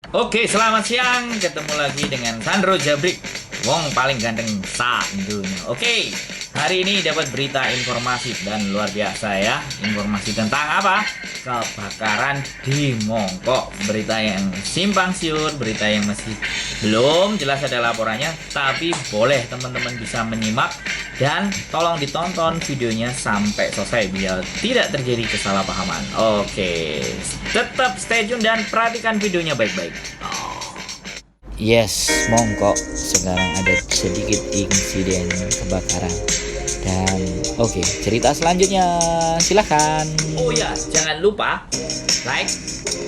Oke, selamat siang. Ketemu lagi dengan Sandro Jabrik, wong paling ganteng sandunya. Oke, hari ini dapat berita informasi dan luar biasa ya. Informasi tentang apa? Kebakaran di Mongkok. Berita yang simpang siur, berita yang masih belum jelas ada laporannya, tapi boleh teman-teman bisa menyimak dan tolong ditonton videonya sampai selesai biar tidak terjadi kesalahpahaman. Oke, tetap stay tune dan perhatikan videonya baik-baik. Yes, Mongkok sekarang ada sedikit insiden kebakaran. Dan oke, cerita selanjutnya silahkan. Oh ya, jangan lupa like,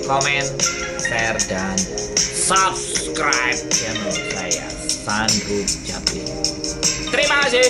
comment, share, dan subscribe channel saya Sandro Jabrik. Terima kasih.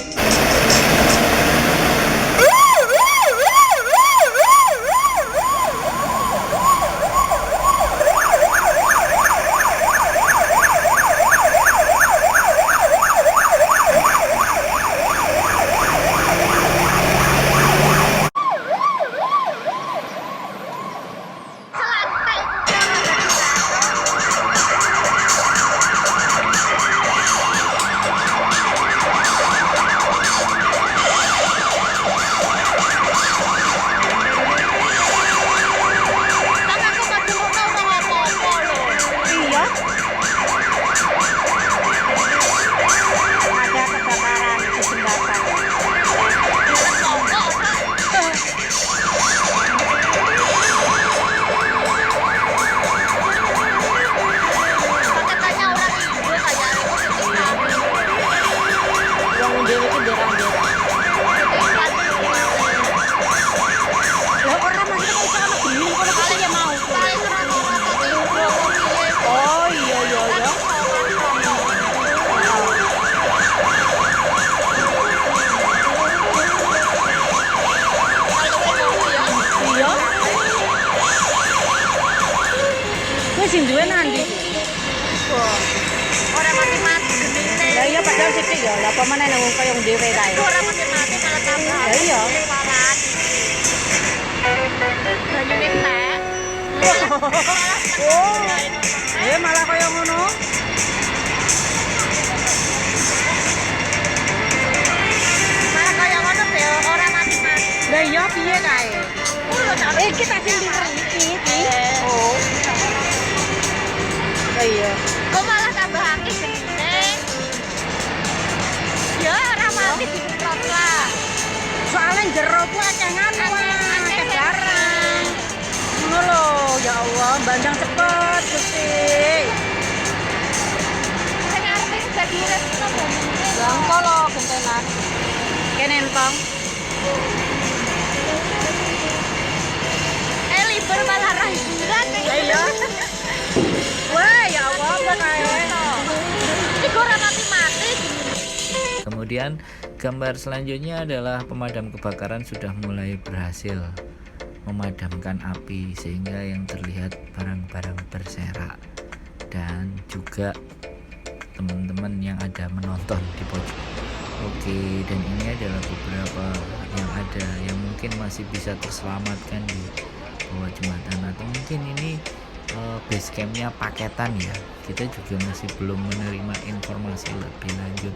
Sing duwe nanti. Ora mati-mati genine. Lah iya padahal sithik ya. Lah apa meneh nang kaya dhewe kae. Ora mati-mati malah tambah. Lah iya. Waras. Banyune tek. Oh. Malah kaya ngono. Malah kaya ngono be ora mati-mati. Lah iya piye kae? Iki tak sing pinter iki. Oh. Lah iya. Kok malah tambah akeh genine. Ya ora mati diprot lah. Soalnya jero ku acengan akeh barang. Ngono lho, ya Allah, bandang cepet Gusti. Sing arep dadi resno banyune. Lah engko lho gentenan. Kene entong. Libur malah ra hiburan. Lah iya. Wah, ya Allah, apa kae? Iki ora mati-mati. Kemudian gambar selanjutnya adalah pemadam kebakaran sudah mulai berhasil memadamkan api sehingga yang terlihat barang-barang berserak dan juga teman-teman yang ada menonton di pojok. Oke, dan ini adalah beberapa yang ada yang mungkin masih bisa terselamatkan di bawah jembatan atau mungkin ini base campnya paketan ya. Kita juga masih belum menerima informasi lebih lanjut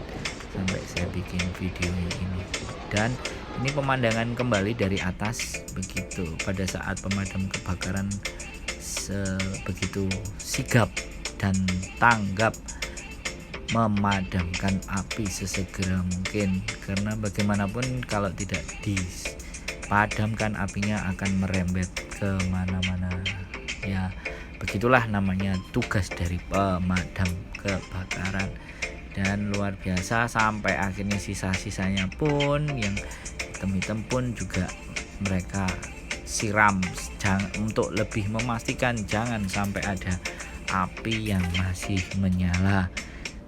sampai saya bikin video ini. Dan ini pemandangan kembali dari atas begitu pada saat pemadam kebakaran begitu sigap dan tanggap memadamkan api sesegera mungkin, karena bagaimanapun kalau tidak dipadamkan apinya akan merembet ke mana-mana ya. Begitulah namanya tugas dari pemadam kebakaran. Dan luar biasa sampai akhirnya sisa-sisanya pun yang hitam-hitam pun juga mereka siram untuk lebih memastikan jangan sampai ada api yang masih menyala.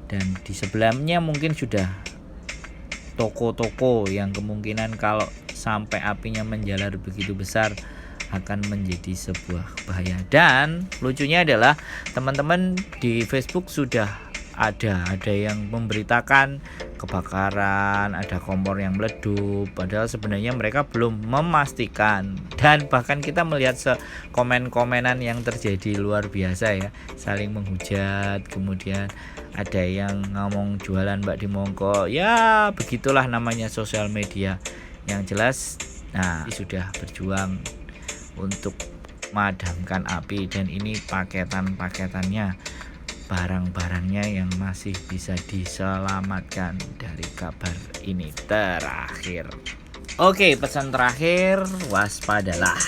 Dan di sebelahnya mungkin sudah toko-toko yang kemungkinan kalau sampai apinya menjalar begitu besar akan menjadi sebuah bahaya. Dan lucunya adalah teman-teman di Facebook sudah ada yang memberitakan kebakaran, ada kompor yang meledup, padahal sebenarnya mereka belum memastikan. Dan bahkan kita melihat komen-komenan yang terjadi luar biasa ya, saling menghujat, kemudian ada yang ngomong jualan Mbak di mongko. Ya begitulah namanya sosial media. Yang jelas nah sudah berjuang untuk memadamkan api, dan ini paketannya, barang-barangnya yang masih bisa diselamatkan dari kabar ini terakhir. Oke, pesan terakhir, waspadalah.